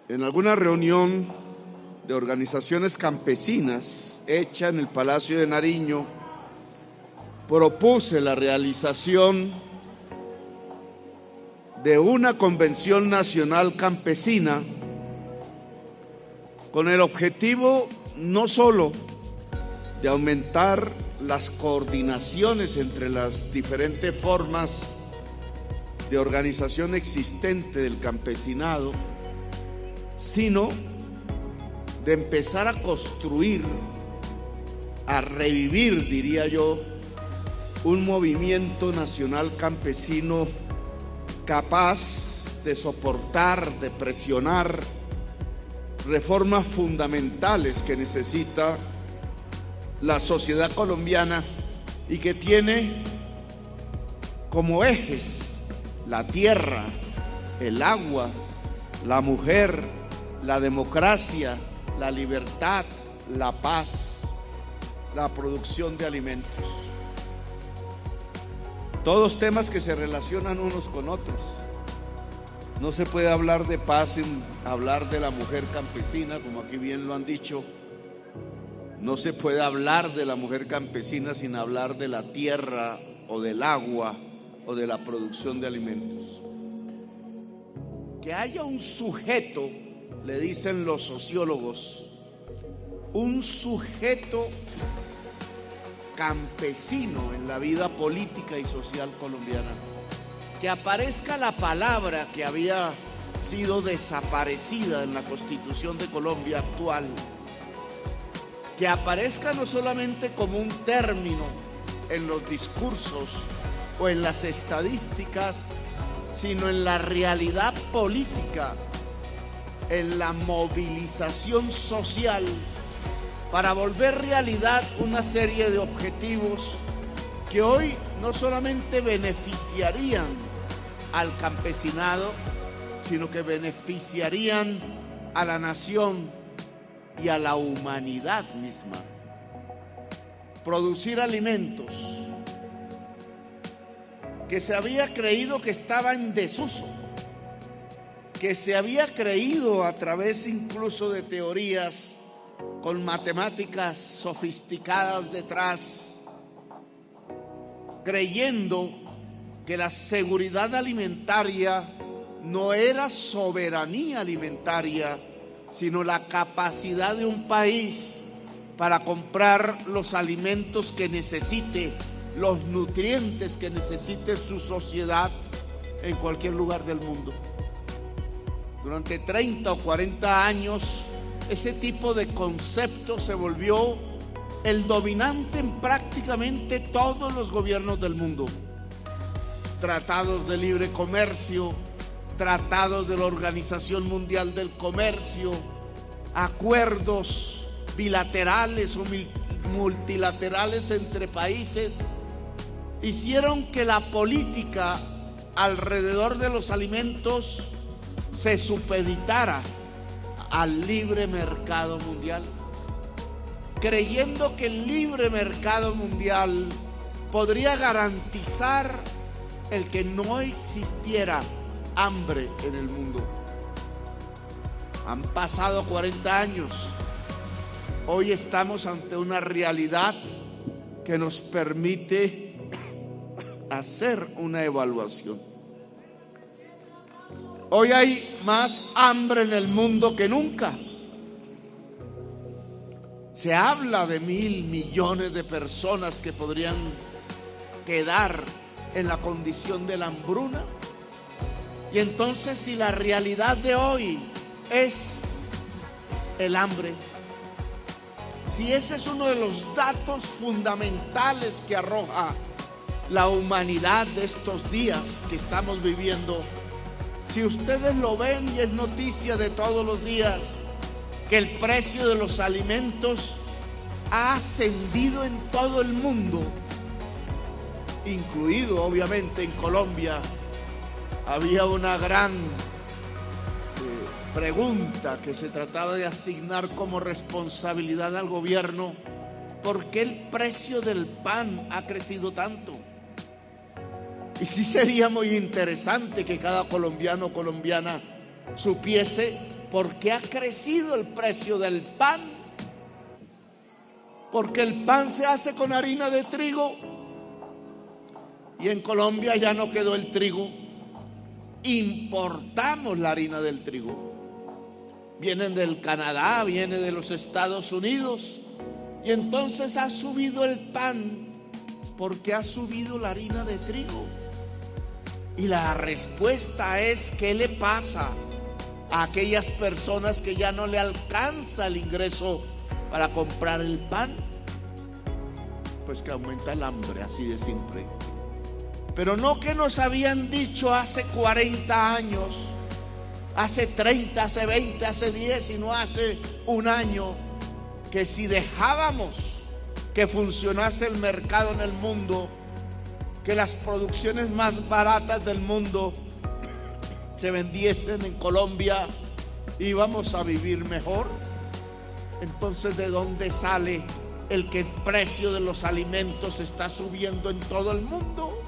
En alguna reunión de organizaciones campesinas hecha en el Palacio de Nariño, propuse la realización de una convención nacional campesina con el objetivo no solo de aumentar las coordinaciones entre las diferentes formas de organización existente del campesinado, sino de empezar a construir, a revivir, diría yo, un movimiento nacional campesino capaz de soportar, de presionar reformas fundamentales que necesita la sociedad colombiana y que tiene como ejes la tierra, el agua, la mujer, la democracia, la libertad, la paz, la producción de alimentos. Todos temas que se relacionan unos con otros. No se puede hablar de paz sin hablar de la mujer campesina, como aquí bien lo han dicho. No se puede hablar de la mujer campesina sin hablar de la tierra o del agua o de la producción de alimentos. Que haya un sujeto, le dicen los sociólogos, un sujeto campesino en la vida política y social colombiana. Que aparezca la palabra que había sido desaparecida en la Constitución de Colombia actual. Que aparezca no solamente como un término en los discursos o en las estadísticas, sino en la realidad política, en la movilización social, para volver realidad una serie de objetivos que hoy no solamente beneficiarían al campesinado, sino que beneficiarían a la nación y a la humanidad misma. Producir alimentos que se había creído que estaba en desuso, que se había creído a través incluso de teorías con matemáticas sofisticadas detrás, creyendo que la seguridad alimentaria no era soberanía alimentaria, sino la capacidad de un país para comprar los alimentos que necesite, los nutrientes que necesite su sociedad en cualquier lugar del mundo. Durante 30 o 40 años, ese tipo de concepto se volvió el dominante en prácticamente todos los gobiernos del mundo. Tratados de libre comercio, tratados de la Organización Mundial del Comercio, acuerdos bilaterales o multilaterales entre países, hicieron que la política alrededor de los alimentos se supeditara al libre mercado mundial, creyendo que el libre mercado mundial podría garantizar el que no existiera hambre en el mundo. Han pasado 40 años. Hoy estamos ante una realidad que nos permite hacer una evaluación. Hoy hay más hambre en el mundo que nunca. Se habla de 1.000 millones de personas que podrían quedar en la condición de la hambruna. Y entonces, si la realidad de hoy es el hambre, si ese es uno de los datos fundamentales que arroja la humanidad de estos días que estamos viviendo, si ustedes lo ven y es noticia de todos los días que el precio de los alimentos ha ascendido en todo el mundo, incluido obviamente en Colombia, había una gran pregunta que se trataba de asignar como responsabilidad al gobierno: ¿por qué el precio del pan ha crecido tanto? Y sí sería muy interesante que cada colombiano o colombiana supiese por qué ha crecido el precio del pan. Porque el pan se hace con harina de trigo y en Colombia ya no quedó el trigo. Importamos la harina del trigo. Vienen del Canadá, viene de los Estados Unidos, y entonces ha subido el pan porque ha subido la harina de trigo. Y la respuesta es: ¿qué le pasa a aquellas personas que ya no le alcanza el ingreso para comprar el pan? Pues que aumenta el hambre, así de simple. Pero no que nos habían dicho hace 40 años, hace 30, hace 20, hace 10 y no hace un año, que si dejábamos que funcionase el mercado en el mundo, que las producciones más baratas del mundo se vendiesen en Colombia, íbamos a vivir mejor. Entonces, ¿de dónde sale el que el precio de los alimentos está subiendo en todo el mundo?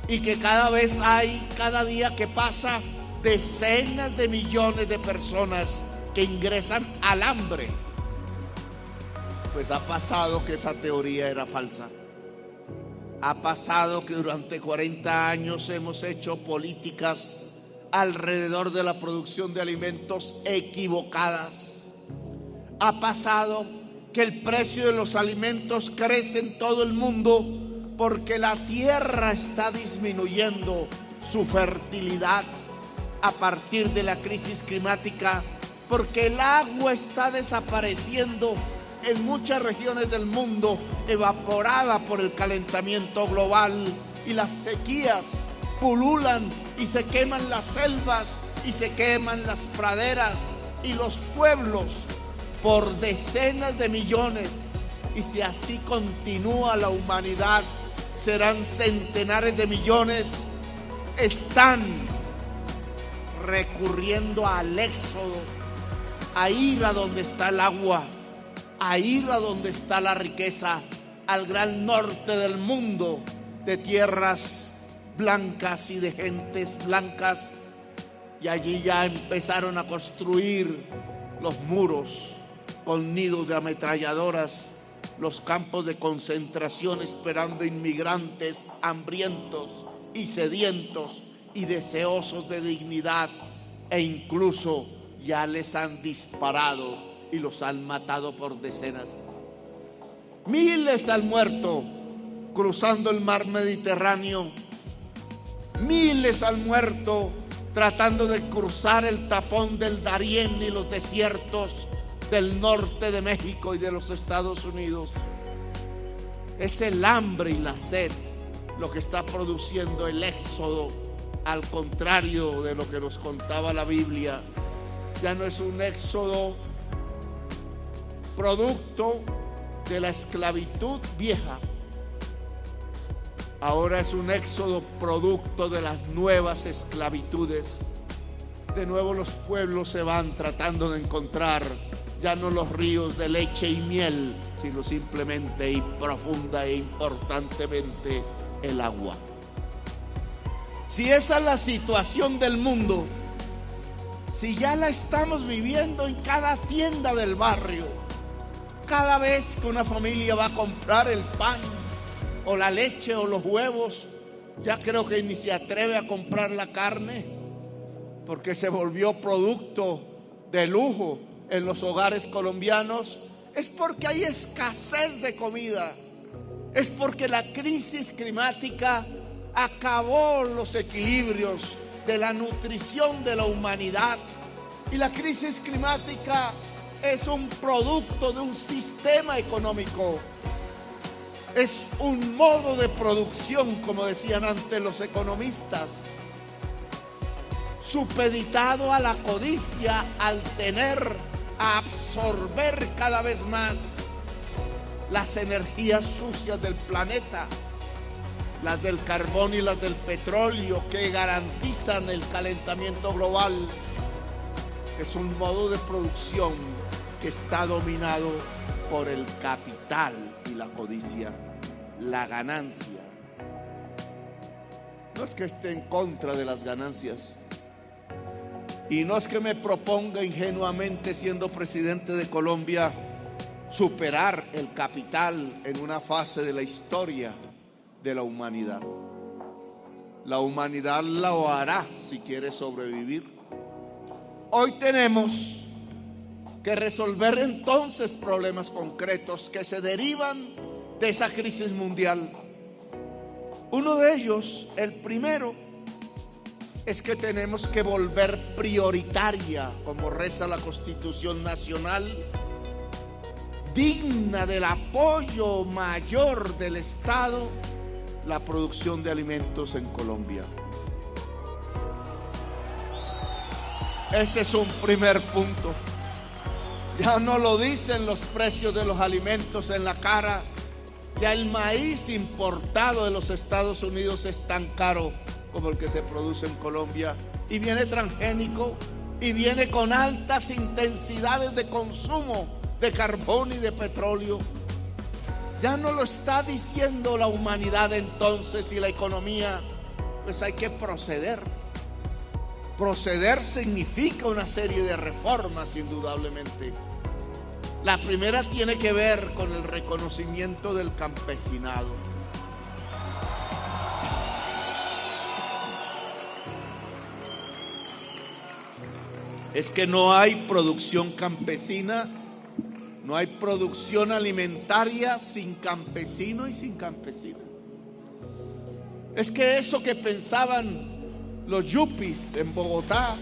Y que cada vez hay, cada día que pasa, decenas de millones de personas que ingresan al hambre. Pues ha pasado que esa teoría era falsa. Ha pasado que durante 40 años hemos hecho políticas alrededor de la producción de alimentos equivocadas. Ha pasado que el precio de los alimentos crece en todo el mundo porque la tierra está disminuyendo su fertilidad a partir de la crisis climática, porque el agua está desapareciendo en muchas regiones del mundo, evaporada por el calentamiento global, y las sequías pululan y se queman las selvas y se queman las praderas, y los pueblos por decenas de millones, y si así continúa la humanidad serán centenares de millones, están recurriendo al éxodo, a ir a donde está el agua, a ir a donde está la riqueza, al gran norte del mundo, de tierras blancas y de gentes blancas. Y allí ya empezaron a construir los muros con nidos de ametralladoras, los campos de concentración esperando inmigrantes hambrientos y sedientos y deseosos de dignidad, e incluso ya les han disparado y los han matado por decenas. Miles han muerto cruzando el mar Mediterráneo. Miles han muerto tratando de cruzar el tapón del Darién y los desiertos del norte de México y de los Estados Unidos. Es el hambre y la sed lo que está produciendo el éxodo, al contrario de lo que nos contaba la Biblia. Ya no es un éxodo producto de la esclavitud vieja, ahora es un éxodo producto de las nuevas esclavitudes. De nuevo los pueblos se van tratando de encontrar ya no los ríos de leche y miel, sino simplemente y profunda e importantemente el agua. Si esa es la situación del mundo, si ya la estamos viviendo en cada tienda del barrio, cada vez que una familia va a comprar el pan o la leche o los huevos, ya creo que ni se atreve a comprar la carne porque se volvió producto de lujo en los hogares colombianos, es porque hay escasez de comida, es porque la crisis climática acabó los equilibrios de la nutrición de la humanidad, y la crisis climática es un producto de un sistema económico, es un modo de producción, como decían antes los economistas, supeditado a la codicia, al tener, a absorber cada vez más las energías sucias del planeta, las del carbón y las del petróleo, que garantizan el calentamiento global. Es un modo de producción que está dominado por el capital y la codicia, la ganancia. No es que esté en contra de las ganancias, Y no es que me proponga ingenuamente, siendo presidente de Colombia, superar el capital en una fase de la historia de la humanidad. La humanidad lo hará si quiere sobrevivir. Hoy tenemos que resolver entonces problemas concretos que se derivan de esa crisis mundial. Uno de ellos, el primero, es que tenemos que volver prioritaria, como reza la Constitución Nacional, digna del apoyo mayor del Estado, la producción de alimentos en Colombia. Ese es un primer punto. Ya no lo dicen los precios de los alimentos en la cara. Ya el maíz importado de los Estados Unidos es tan caro como el que se produce en Colombia, y viene transgénico y viene con altas intensidades de consumo de carbón y de petróleo. Ya no lo está diciendo la humanidad entonces y la economía, pues hay que proceder. Proceder significa una serie de reformas, indudablemente. La primera tiene que ver con el reconocimiento del campesinado. Es que no hay producción campesina, no hay producción alimentaria sin campesino y sin campesina. Es que eso que pensaban los yuppies en Bogotá,